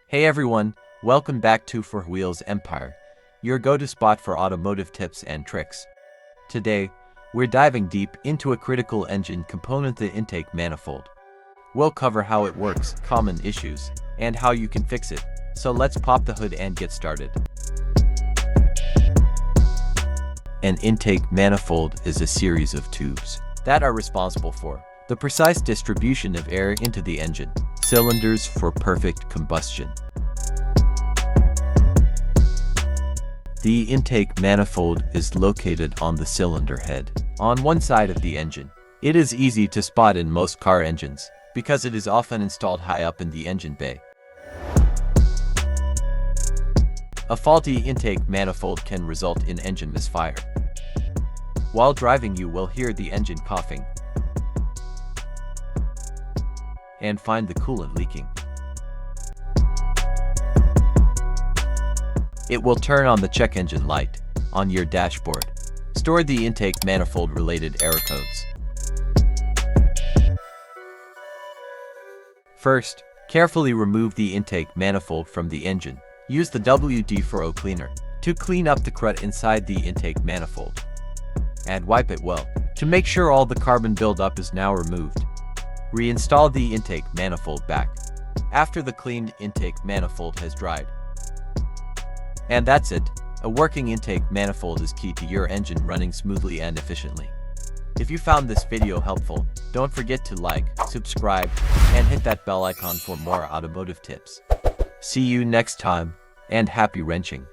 Hey everyone, welcome back to For Wheels Empire, your go-to spot for automotive tips and tricks. Today, we're diving deep into a critical engine component, the intake manifold. We'll cover how it works, common issues, and how you can fix it. So let's pop the hood and get started. An intake manifold is a series of tubes that are responsible for the precise distribution of air into the engine cylinders for perfect combustion. The intake manifold is located on the cylinder head, on one side of the engine. It is easy to spot in most car engines, because it is often installed high up in the engine bay. A faulty intake manifold can result in engine misfire. While driving, you will hear the engine coughing and find the coolant leaking. It will turn on the check engine light on your dashboard. Store the intake manifold related error codes. First, carefully remove the intake manifold from the engine. Use the WD-40 cleaner to clean up the crud inside the intake manifold. And wipe it well to make sure all the carbon buildup is now removed. Reinstall the intake manifold back after the cleaned intake manifold has dried. And that's it. A working intake manifold is key to your engine running smoothly and efficiently. If you found this video helpful, don't forget to like, subscribe, and hit that bell icon for more automotive tips. See you next time, and happy wrenching.